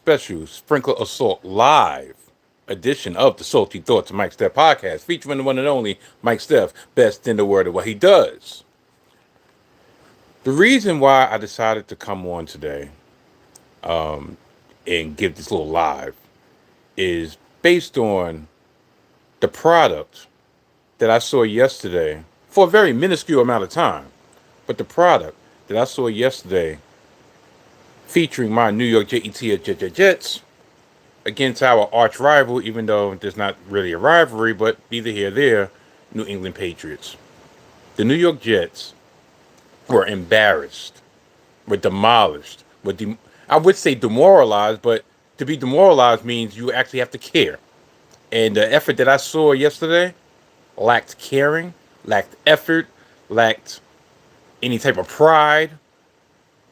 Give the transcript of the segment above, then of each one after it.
special Sprinkle Assault live edition of the Salty Thoughts of Mike Steph podcast, featuring the one and only Mike Steph, best in the world of what he does. The reason why I decided to come on today and give this little live is based on the product that I saw yesterday for a very minuscule amount of time. But the product that I saw yesterday featuring my New York Jets against our arch rival, even though there's not really a rivalry, but neither here nor there, New England Patriots. The New York Jets were embarrassed, were demolished, I would say demoralized, but to be demoralized means you actually have to care. And the effort that I saw yesterday lacked caring, lacked effort, lacked any type of pride,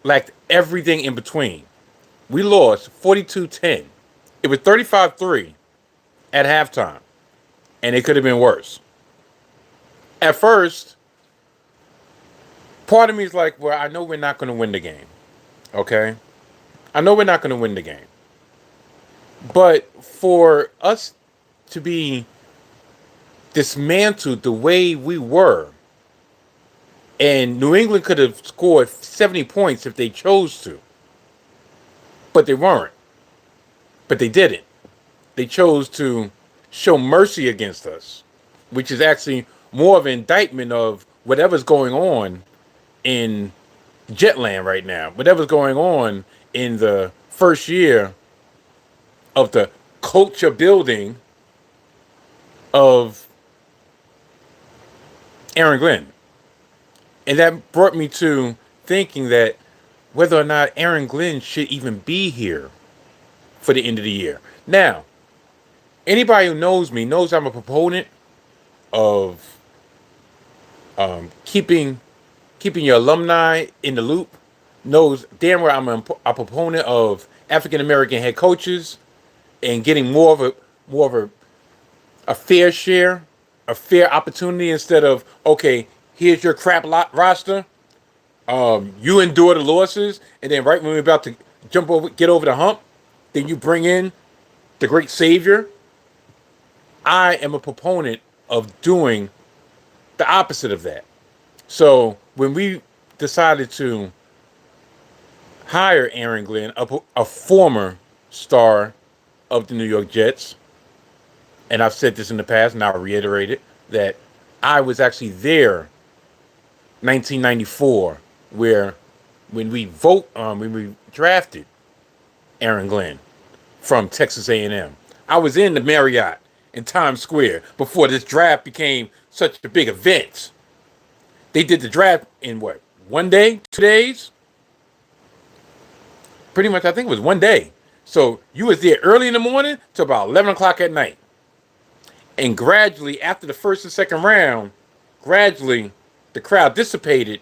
lacked everything in between. We lost 42-10. It was 35-3 at halftime, and it could have been worse. At first, part of me is like, well, I know we're not going to win the game, okay? I know we're not going to win the game. But for us to be dismantled the way we were, and New England could have scored 70 points if they chose to, but they weren't. But they didn't. They chose to show mercy against us, which is actually more of an indictment of whatever's going on in Jetland right now, whatever's going on in the first year of the culture building of Aaron Glenn. And that brought me to thinking that whether or not Aaron Glenn should even be here for the end of the year. Now, anybody who knows me knows I'm a proponent of keeping your alumni in the loop. Knows damn well I'm a proponent of African American head coaches and getting more of a fair share, a fair opportunity instead of, okay, here's your crap roster. You endure the losses, and then right when we're about to get over the hump, then you bring in the great savior. I am a proponent of doing the opposite of that. So when we decided to hire Aaron Glenn, a former star of the New York Jets, and I've said this in the past, and I'll reiterate it, that I was actually there 1994, where when we drafted Aaron Glenn from Texas A&M. I was in the Marriott in Times Square before this draft became such a big event. They did the draft in what, 1 day, 2 days? Pretty much, I think it was 1 day. So you was there early in the morning to about 11 o'clock at night. And gradually, after the first and second round, gradually the crowd dissipated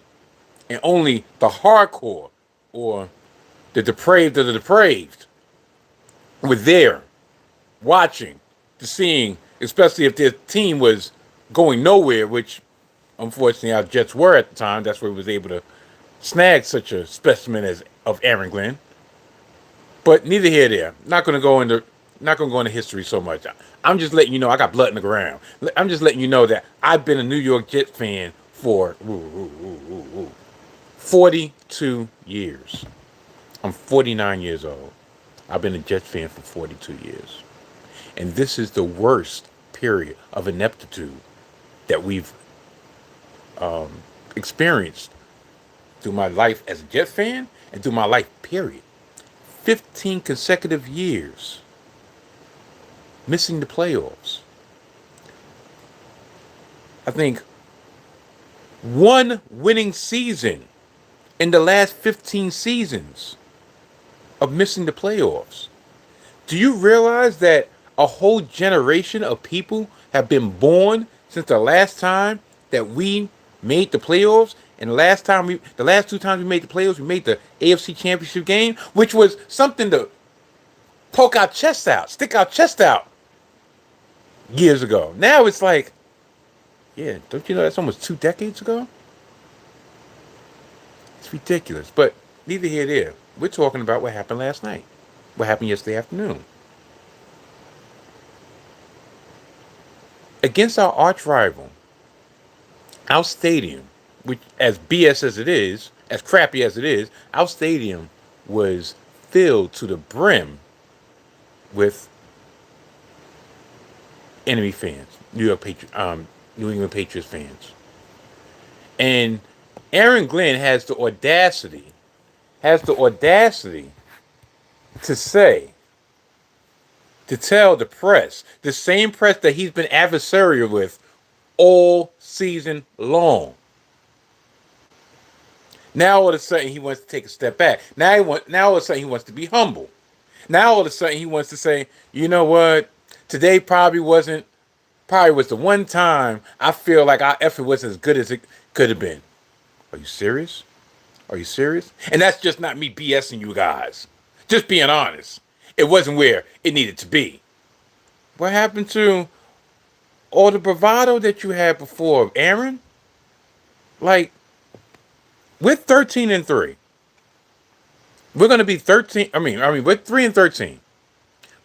and only the hardcore or the depraved of the depraved were there watching to seeing, especially if their team was going nowhere, which unfortunately our Jets were at the time. That's where we was able to snag such a specimen of Aaron Glenn. But neither here nor there. Not gonna go into history so much. I'm just letting you know I got blood in the ground. I'm just letting you know that I've been a New York Jets fan for 42 years. I'm 49 years old. I've been a Jets fan for 42 years. And this is the worst period of ineptitude that we've experienced through my life as a Jets fan and through my life, period. 15 consecutive years missing the playoffs. I think one winning season in the last 15 seasons of missing the playoffs. Do you realize that a whole generation of people have been born since the last time that we made the playoffs? And the last two times we made the playoffs, we made the AFC Championship game, which was something to poke our chest out, stick our chest out years ago. Now it's like, yeah, don't you know that's almost 2 decades ago? It's ridiculous. But neither here nor there. We're talking about what happened last night. What happened yesterday afternoon? Against our arch rival, our stadium, which as BS as it is, as crappy as it is, our stadium was filled to the brim with enemy fans, New England Patriots fans. And Aaron Glenn has the audacity to say, to tell the press, the same press that he's been adversarial with all season long. Now all of a sudden he wants to take a step back. Now all of a sudden he wants to be humble. Now all of a sudden he wants to say, you know what? Today probably was the one time I feel like our effort was as good as it could have been. Are you serious? Are you serious? And that's just not me BSing you guys. Just being honest. It wasn't where it needed to be. What happened to all the bravado that you had before, Aaron? Like, we're 13-3. We're gonna be 13. We're 3-13.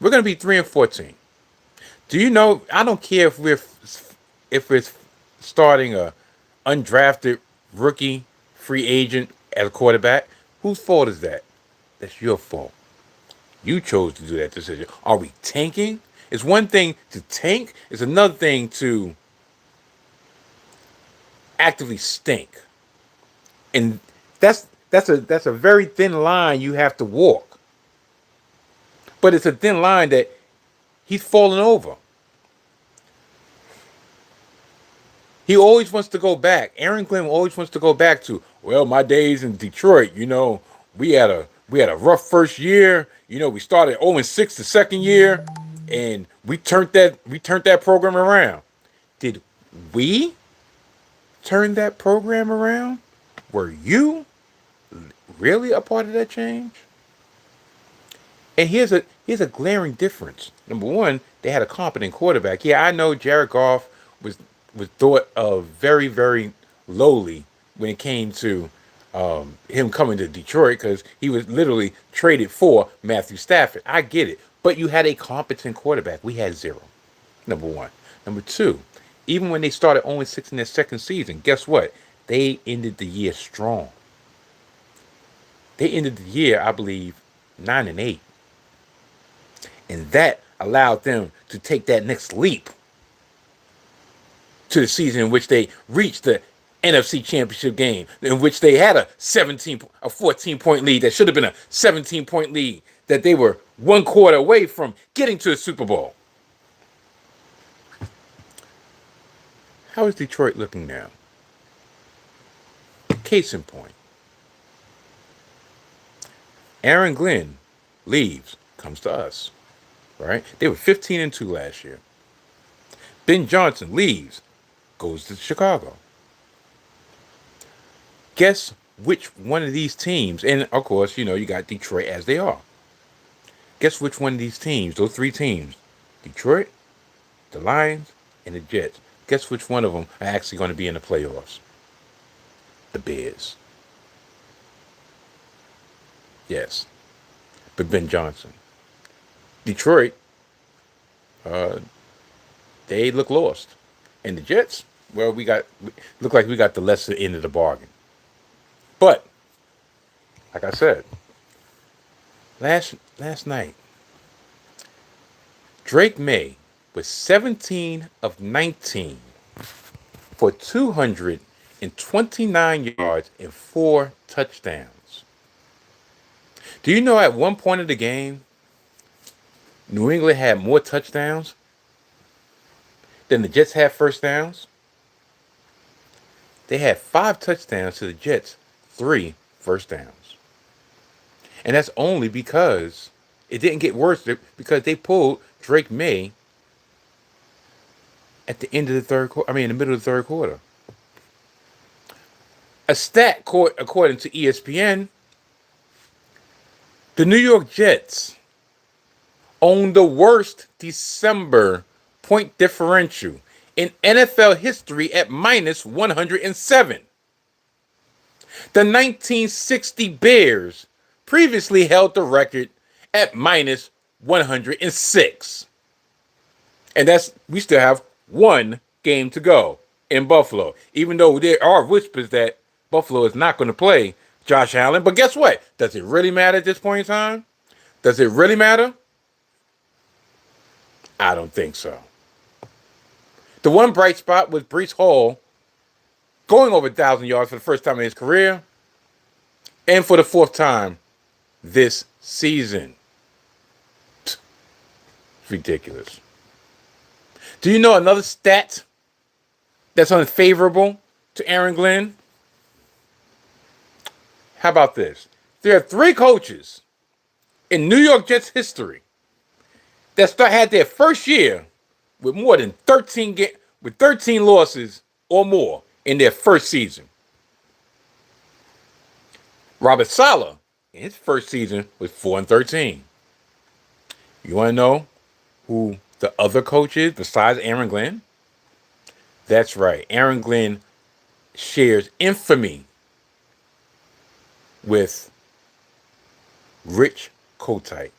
We're gonna be 3-14. Do you know? I don't care if we're starting a undrafted rookie free agent as a quarterback. Whose fault is that? That's your fault. You chose to do that decision. Are we tanking? It's one thing to tank. It's another thing to actively stink. And that's a very thin line you have to walk. But it's a thin line that he's fallen over. He always wants to go back. Aaron Glenn always wants to go back to, well, my days in Detroit, we had a rough first year. We started 0-6 the second year, and we turned that program around. Did we turn that program around? Were you really a part of that change? And here's a glaring difference. Number one, they had a competent quarterback. Yeah, I know Jared Goff was thought of very, very lowly when it came to him coming to Detroit because he was literally traded for Matthew Stafford. I get it. But you had a competent quarterback. We had zero. Number one. Number two, even when they started 0-6 in their second season, guess what? They ended the year strong. They ended the year, I believe, 9-8. And that allowed them to take that next leap to the season in which they reached the NFC Championship game, in which they had a 14-point lead that should have been a 17-point lead, that they were one quarter away from getting to the Super Bowl. How is Detroit looking now? Case in point. Aaron Glenn leaves, comes to us, right? They were 15-2 last year. Ben Johnson leaves, goes to Chicago. Guess which one of these teams, and of course, you got Detroit as they are. Guess which one of these teams, those three teams, Detroit, the Lions, and the Jets, guess which one of them are actually going to be in the playoffs? The Bears. Yes. But Ben Johnson. Detroit, they look lost. And the Jets, well, look like we got the lesser end of the bargain. But, like I said, last night, Drake May was 17 of 19 for 229 yards and 4 touchdowns. Do you know at one point of the game, New England had more touchdowns than the Jets had first downs? They had 5 touchdowns to the Jets, 3 first downs. And that's only because it didn't get worse, because they pulled Drake May at the end of the third quarter. In the middle of the third quarter. A stat, according to ESPN, the New York Jets own the worst December point differential in NFL history at -107. The 1960 Bears previously held the record at minus 106. And we still have one game to go in Buffalo, even though there are whispers that Buffalo is not going to play Josh Allen. But guess what? Does it really matter at this point in time? Does it really matter? I don't think so. The one bright spot was Breece Hall going over 1,000 yards for the first time in his career and for the fourth time this season. It's ridiculous. Do you know another stat that's unfavorable to Aaron Glenn? How about this? There are 3 coaches in New York Jets history that had their first year with more than 13 losses or more in their first season. Robert Saleh, in his first season, was 4-13. You want to know who the other coach is besides Aaron Glenn? That's right. Aaron Glenn shares infamy with Rich Kotite,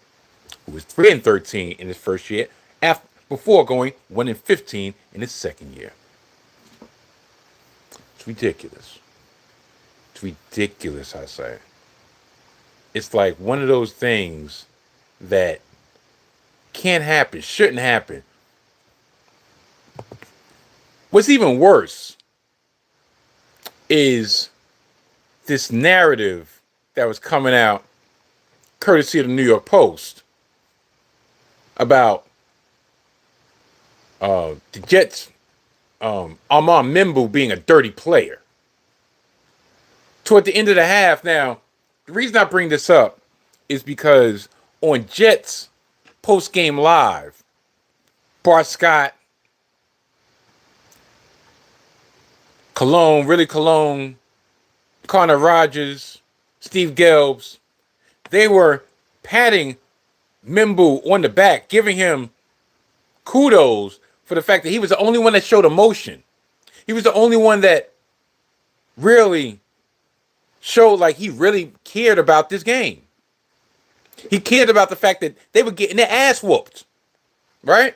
who was 3-13 in his first year, before going 1-15 in his second year. It's ridiculous. It's ridiculous, I say. It's like one of those things that can't happen, shouldn't happen. What's even worse is this narrative that was coming out courtesy of the New York Post about the Jets, Armand Membu being a dirty player. Toward the end of the half, now, the reason I bring this up is because on Jets post-game live, Bart Scott, Willie Colon, Connor Rogers, Steve Gelbs, they were patting Membu on the back, giving him kudos for the fact that he was the only one that showed emotion. He was the only one that really showed like he really cared about this game. He cared about the fact that they were getting their ass whooped. Right?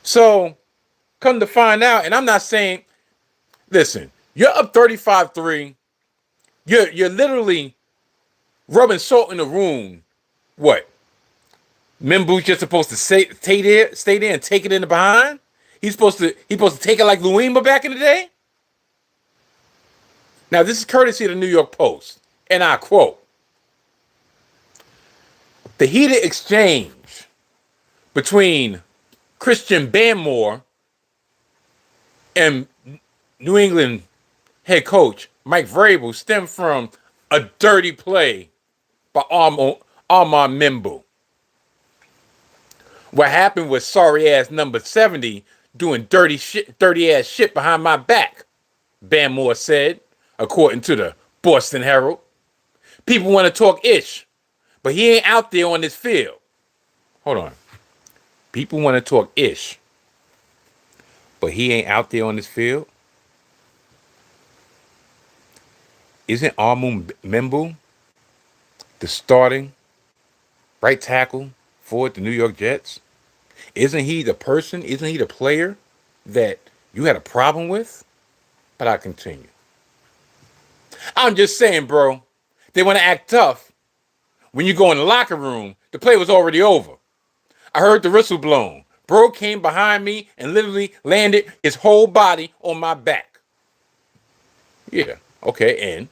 So, come to find out, and I'm not saying, listen, you're up 35-3. You're literally rubbing salt in the wound. What? Membu's just supposed to stay there and take it in the behind? He's supposed to take it like Luima back in the day? Now, this is courtesy of the New York Post, and I quote, "The heated exchange between Christian Barmore and New England head coach Mike Vrabel stemmed from a dirty play by Armand Membu. What happened was sorry-ass number 70 doing dirty-ass shit behind my back," Barmore said, according to the Boston Herald. "People want to talk ish, but he ain't out there on this field." Hold on. People want to talk ish, but he ain't out there on this field? Isn't Armand Membu the starting right tackle for the New York Jets? Isn't he the person, isn't he the player that you had a problem with? But I continue. I'm just saying, bro, they want to act tough. When you go in the locker room, the play was already over. I heard the whistle blown. Bro came behind me and literally landed his whole body on my back. Yeah, okay, and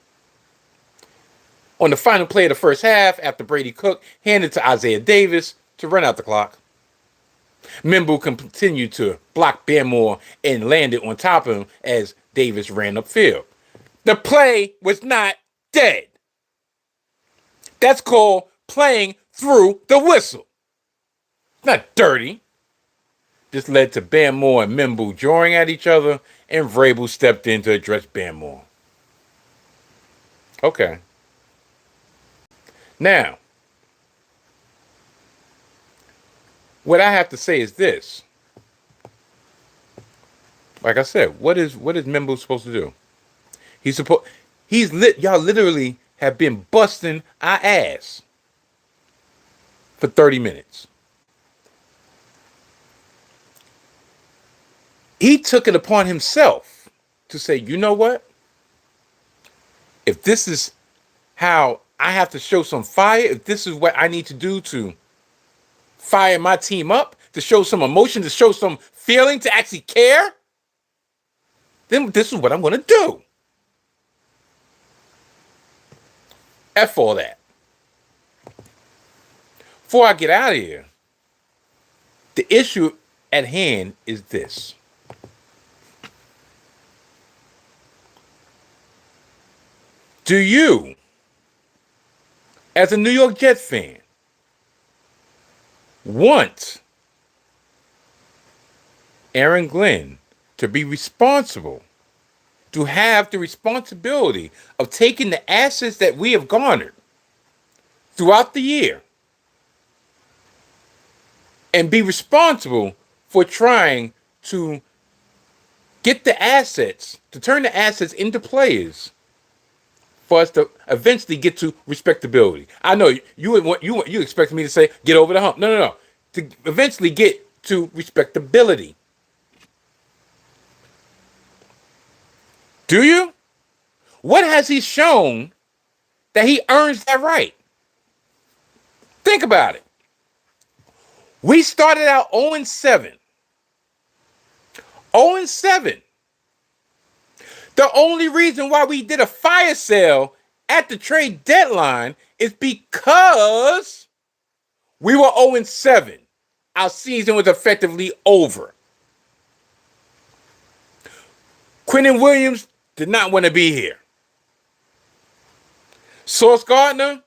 on the final play of the first half, after Brady Cook handed to Isaiah Davis to run out the clock, Membu continued to block Barmore and landed on top of him as Davis ran upfield. The play was not dead. That's called playing through the whistle. Not dirty. This led to Barmore and Membu drawing at each other, and Vrabel stepped in to address Barmore. Okay. Now, what I have to say is this. Like I said, what is Membu supposed to do? Y'all literally have been busting our ass for 30 minutes. He took it upon himself to say, you know what? If this is how I have to show some fire, if this is what I need to do to fire my team up, to show some emotion, to show some feeling, to actually care, then this is what I'm going to do. F all that. Before I get out of here, the issue at hand is this. Do you, as a New York Jets fan, want Aaron Glenn to be responsible, to have the responsibility of taking the assets that we have garnered throughout the year and be responsible for trying to get the assets, to turn the assets into players for us to eventually get to respectability? I know you expect me to say get over the hump. No. To eventually get to respectability. Do you? What has he shown that he earns that right? Think about it. We started out 0-7. 0-7. The only reason why we did a fire sale at the trade deadline is because we were 0-7. Our season was effectively over. Quentin Williams did not want to be here. Sauce Gardner,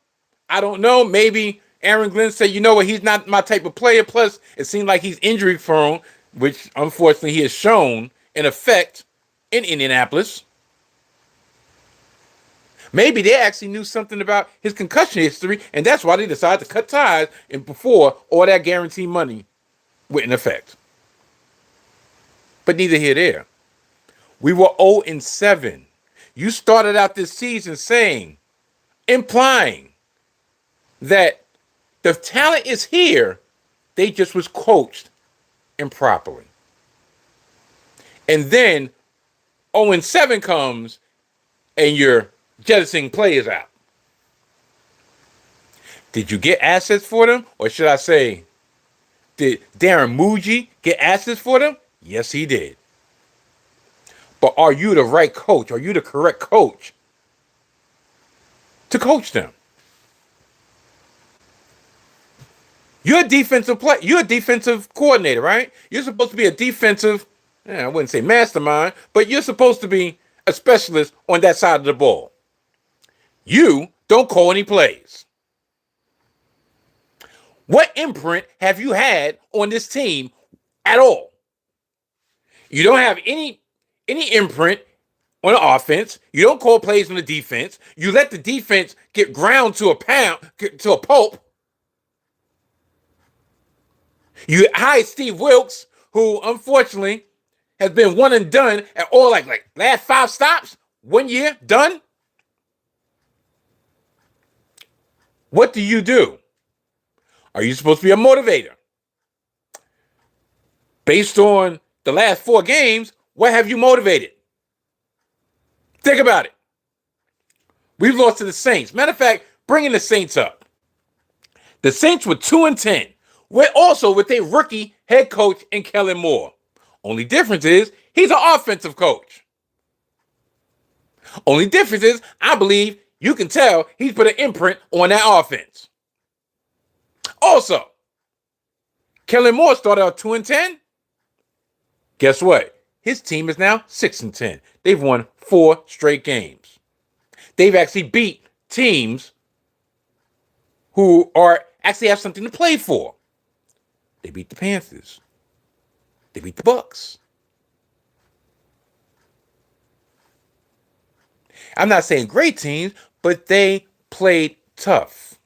I don't know. Maybe Aaron Glenn said, you know what, he's not my type of player. Plus, it seemed like he's injury prone, which unfortunately he has shown in effect in Indianapolis. Maybe they actually knew something about his concussion history, and that's why they decided to cut ties and before all that guaranteed money went in effect. But neither here nor there. We were 0-7. You started out this season implying that the talent is here, they just was coached improperly. And then 0-7 comes and you're jettisoning players out. Did you get assets for them? Or should I say, did Darren Muji get assets for them? Yes, he did. But are you the right coach? Are you the correct coach to coach them? You're a defensive you're a defensive coordinator, right? You're supposed to be a defensive, I wouldn't say mastermind, but you're supposed to be a specialist on that side of the ball. You don't call any plays. What imprint have you had on this team at all? You don't have any imprint on the offense. You don't call plays on the defense. You let the defense get ground to a pulp. You hired Steve Wilkes, who unfortunately has been one and done at all, like last 5 stops, 1 year, done. What do? Are you supposed to be a motivator? Based on the last 4 games, what have you motivated? Think about it. We've lost to the Saints. Matter of fact, bringing the Saints up. The Saints were 2-10. We're also with a rookie head coach in Kellen Moore. Only difference is he's an offensive coach. Only difference is I believe you can tell he's put an imprint on that offense. Also, Kellen Moore started out 2-10. Guess what? His team is now 6-10. They've won 4 straight games. They've actually beat teams who actually have something to play for. They beat the Panthers. They beat the Bucks. I'm not saying great teams, but they played tough.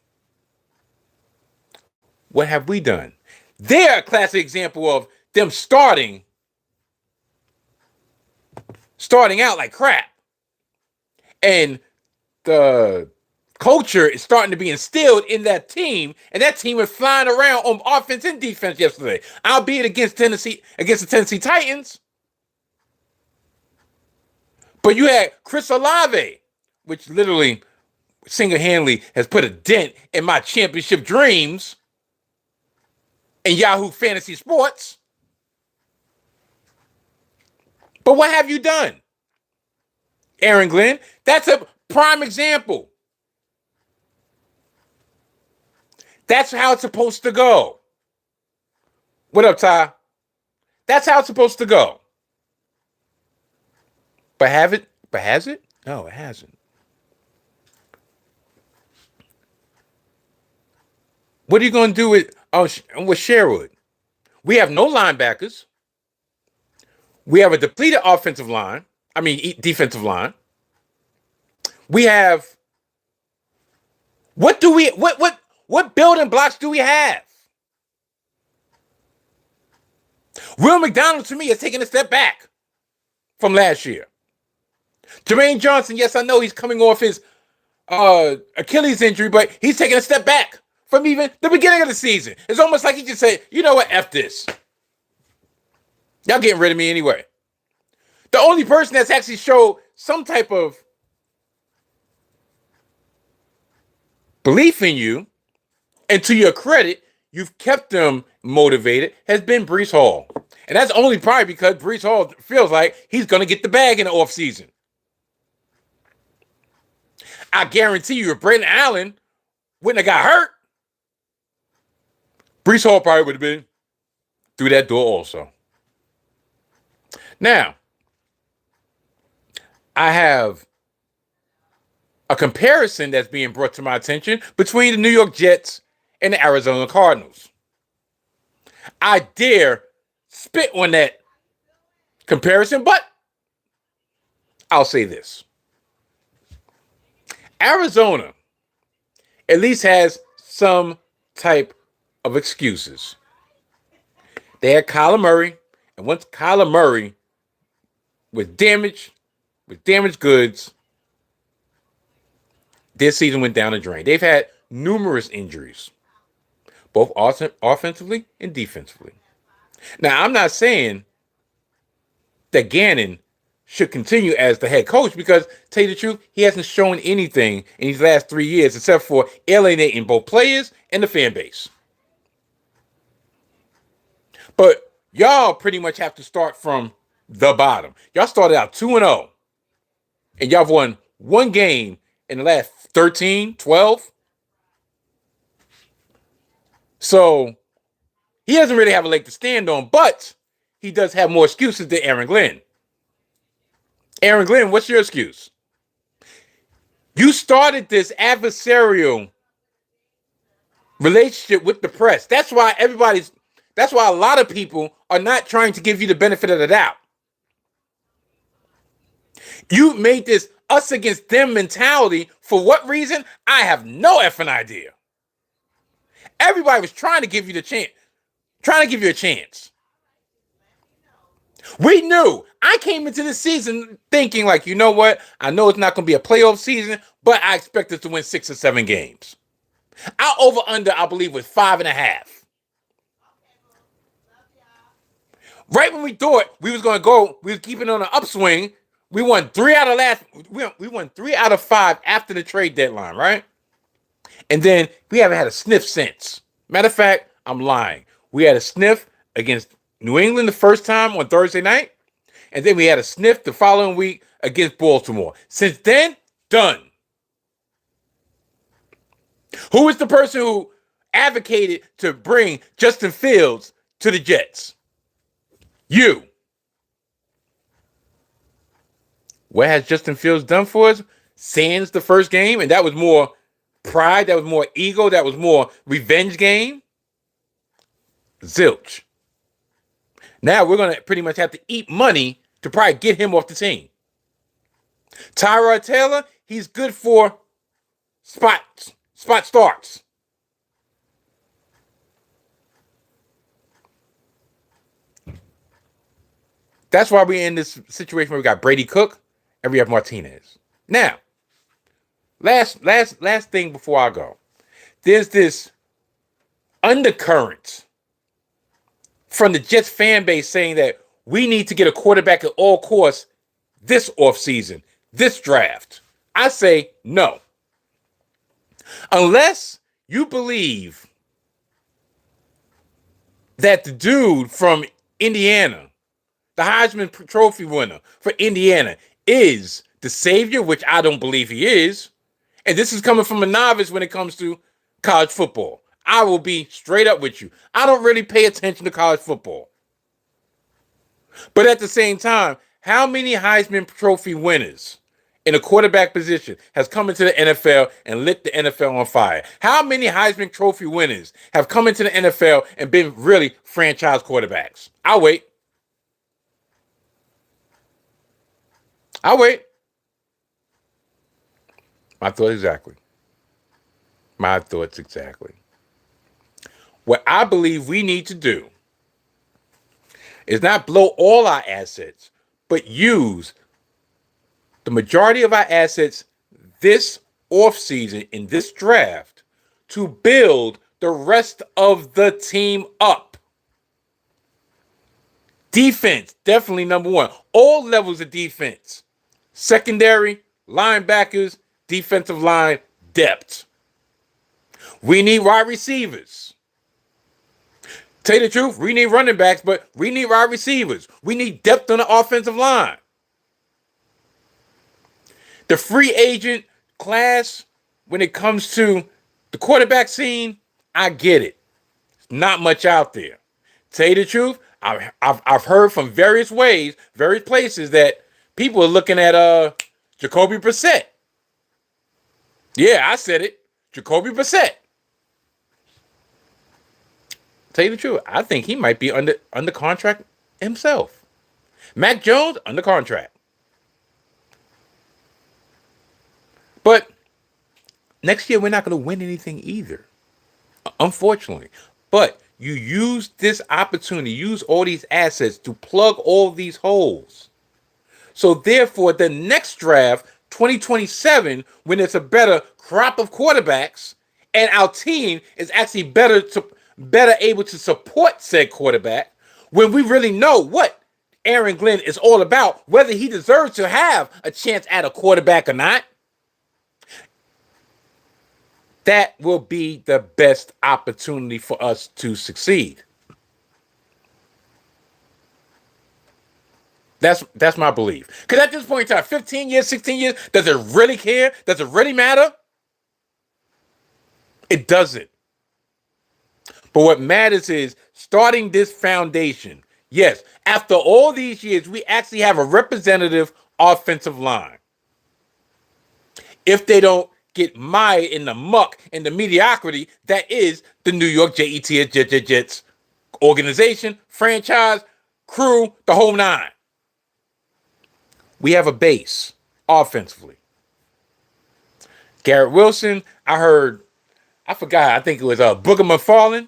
What have we done? They're a classic example of them starting out like crap And the culture is starting to be instilled in that team, and that team was flying around on offense and defense yesterday, albeit against the Tennessee Titans. But you had Chris Olave, which literally single-handedly has put a dent in my championship dreams in Yahoo Fantasy Sports. But what have you done? Aaron Glenn, that's a prime example. That's how it's supposed to go. What up, Ty? That's how it's supposed to go. But has it? No, it hasn't. What are you going to do with Sherwood? We have no linebackers. We have a depleted defensive line. We have what building blocks do we have? Will McDonald to me is taking a step back from last year. Jermaine Johnson, yes, I know he's coming off his Achilles injury, but he's taking a step back from even the beginning of the season. It's almost like he just said, you know what, F this. Y'all getting rid of me anyway. The only person that's actually showed some type of belief in you, and to your credit, you've kept them motivated, has been Breece Hall. And that's only probably because Breece Hall feels like he's going to get the bag in the offseason. I guarantee you, if Brandon Allen wouldn't have got hurt, Breece Hall probably would have been through that door also. Now, I have a comparison that's being brought to my attention between the New York Jets and the Arizona Cardinals. I dare spit on that comparison, but I'll say this. Arizona at least has some type of excuses. They had Kyler Murray, and once Kyler Murray was damaged goods, this season went down the drain. They've had numerous injuries, both offensively and defensively. Now, I'm not saying that Gannon should continue as the head coach because, to tell you the truth, he hasn't shown anything in these last 3 years except for alienating both players and the fan base. But y'all pretty much have to start from the bottom. Y'all started out 2-0, and y'all have won one game in the last 13, 12. So he doesn't really have a leg to stand on, but he does have more excuses than Aaron Glenn. Aaron Glenn, what's your excuse? You started this adversarial relationship with the press. That's why a lot of people are not trying to give you the benefit of the doubt. You made this us against them mentality. For what reason? I have no effing idea. Everybody was trying to give you a chance. We knew. I came into this season thinking like, you know what? I know it's not going to be a playoff season, but I expect us to win 6 or 7 games. Our over-under, I believe, was 5.5. Right when we thought we was going to go, we was keeping on an upswing. We won 3 out of 5 after the trade deadline, right? And then we haven't had a sniff since. Matter of fact, I'm lying. We had a sniff against New England the first time on Thursday night, and then we had a sniff the following week against Baltimore. Since then, done. Who is the person who advocated to bring Justin Fields to the Jets? You. What has Justin Fields done for us? Sans the first game, and that was more pride, that was more ego, that was more revenge game. Zilch. Now we're going to pretty much have to eat money to probably get him off the team. Tyrod Taylor, he's good for spot starts. That's why we're in this situation where we got Brady Cook and we have Martinez. Now, Last thing before I go. There's this undercurrent from the Jets fan base saying that we need to get a quarterback at all costs this offseason, this draft. I say no. Unless you believe that the dude from Indiana, the Heisman Trophy winner for Indiana, is the savior, which I don't believe he is. And this is coming from a novice when it comes to college football. I will be straight up with you. I don't really pay attention to college football. But at the same time, how many Heisman Trophy winners in a quarterback position has come into the NFL and lit the NFL on fire? How many Heisman Trophy winners have come into the NFL and been really franchise quarterbacks? I'll wait. My thoughts exactly. What I believe we need to do is not blow all our assets, but use the majority of our assets this offseason in this draft to build the rest of the team up. Defense, definitely number one. All levels of defense. Secondary, linebackers, defensive line, depth. We need wide receivers. Tell you the truth, we need running backs, but we need wide receivers. We need depth on the offensive line. The free agent class, when it comes to the quarterback scene, I get it. Not much out there. Tell you the truth, I've heard from various places that people are looking at Jacoby Brissett. Yeah, I said it. Jacoby Brissett. Tell you the truth, I think he might be under contract himself. Mac Jones, under contract. But next year, we're not going to win anything either, unfortunately. But you use this opportunity, use all these assets to plug all these holes. So therefore, the next draft, 2027, when it's a better crop of quarterbacks, and our team is actually better able to support said quarterback, when we really know what Aaron Glenn is all about, whether he deserves to have a chance at a quarterback or not, that will be the best opportunity for us to succeed. That's my belief. Because at this point in time, 15 years, 16 years, does it really care? Does it really matter? It doesn't. But what matters is starting this foundation. Yes, after all these years, we actually have a representative offensive line. If they don't get mired in the muck and the mediocrity that is the New York Jets organization, franchise, crew, the whole nine. We have a base offensively. Garrett Wilson, I think it was Booger McFarland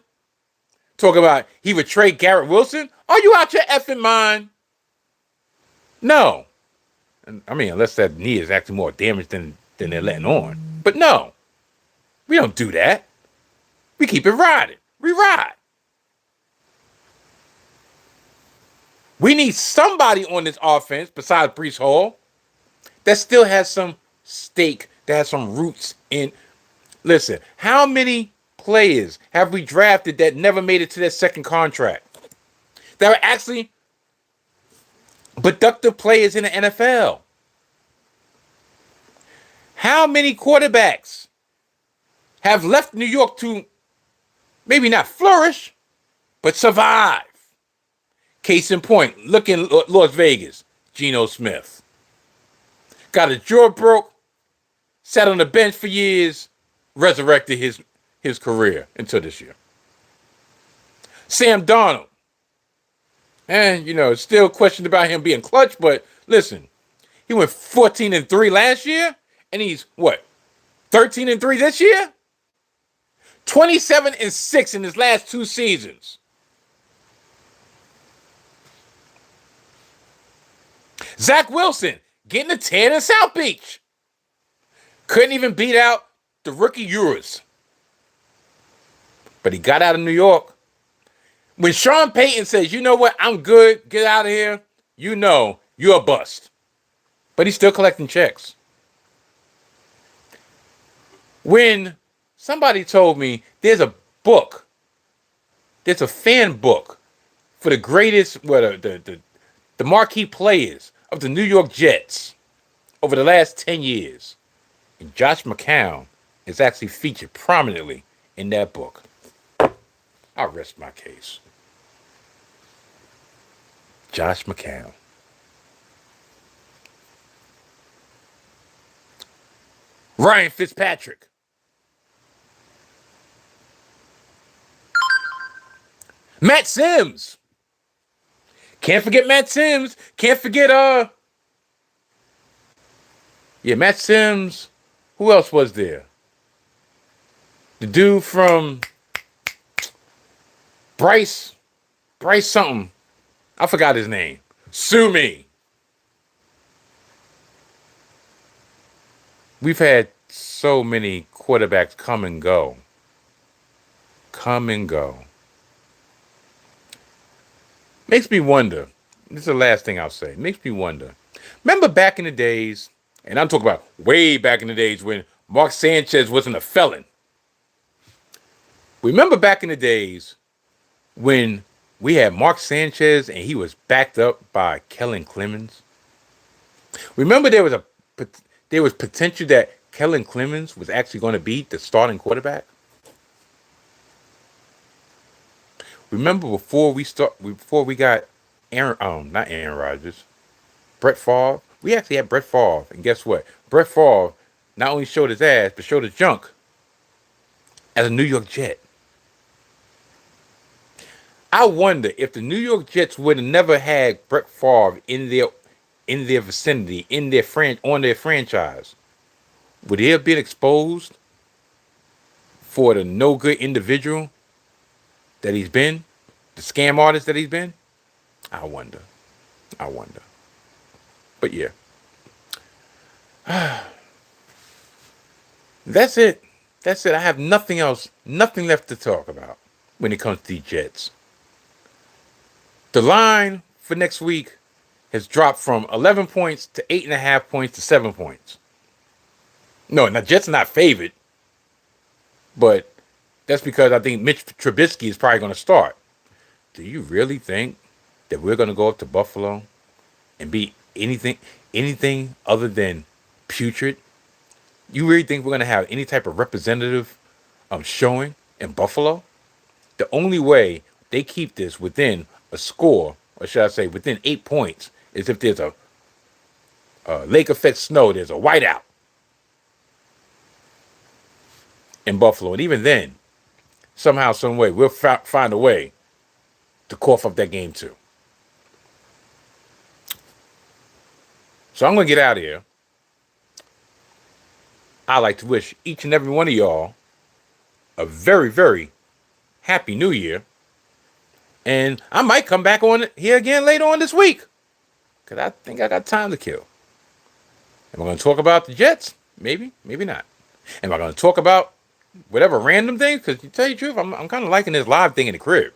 talking about he would trade Garrett Wilson. Are you out your effing mind? No. I mean, unless that knee is actually more damaged than they're letting on. But no, we don't do that. We keep it riding. We ride. We need somebody on this offense besides Breece Hall that still has some stake, that has some roots in. Listen, how many players have we drafted that never made it to their second contract? That were actually productive players in the NFL. How many quarterbacks have left New York to maybe not flourish, but survive? Case in point, look in Las Vegas, Geno Smith. Got his jaw broke, sat on the bench for years, resurrected his career until this year. Sam Darnold. And, still questioned about him being clutch, but listen, he went 14-3 last year, and he's, 13-3 this year? 27-6 in his last two seasons. Zach Wilson getting a tan in South Beach. Couldn't even beat out the rookie Ewers. But he got out of New York. When Sean Payton says, you know what, I'm good, get out of here, you know you're a bust. But he's still collecting checks. When somebody told me there's a book, there's a fan book for the greatest, the marquee players of the New York Jets over the last 10 years. And Josh McCown is actually featured prominently in that book. I'll rest my case. Josh McCown. Ryan Fitzpatrick. Matt Sims. Can't forget Matt Sims. Can't forget Matt Sims. Who else was there? The dude from Bryce something. I forgot his name. Sue me. We've had so many quarterbacks come and go. Come and go. Makes me wonder. This is the last thing I'll say. Makes me wonder. Remember back in the days, and I'm talking about way back in the days when Mark Sanchez wasn't a felon. Remember back in the days when we had Mark Sanchez and he was backed up by Kellen Clemens? Remember there was potential that Kellen Clemens was actually going to be the starting quarterback? Remember before we got not Aaron Rodgers, Brett Favre? We actually had Brett Favre, and guess what? Brett Favre not only showed his ass, but showed his junk as a New York Jet. I wonder if the New York Jets would have never had Brett Favre in their vicinity, on their franchise, would he have been exposed for the no good individual that he's been, the scam artist that he's been? I wonder. But yeah. That's it. I have nothing else, nothing left to talk about when it comes to the Jets. The line for next week has dropped from 11 points to 8.5 points to 7 points. No, now Jets are not favored, but that's because I think Mitch Trubisky is probably going to start. Do you really think that we're going to go up to Buffalo and be anything other than putrid? You really think we're going to have any type of representative showing in Buffalo? The only way they keep this within a score, or should I say within 8 points, is if there's a lake effect snow, there's a whiteout in Buffalo. And even then, somehow, some way, we'll find a way to cough up that game too. So I'm going to get out of here. I'd like to wish each and every one of y'all a very, very happy New Year. And I might come back on here again later on this week, because I think I got time to kill. Am I going to talk about the Jets? Maybe, maybe not. Am I going to talk about whatever random thing? Because to tell you the truth, I'm kind of liking this live thing in the crib.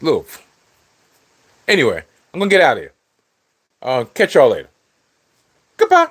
Look. Anyway, I'm going to get out of here. Catch y'all later. Goodbye.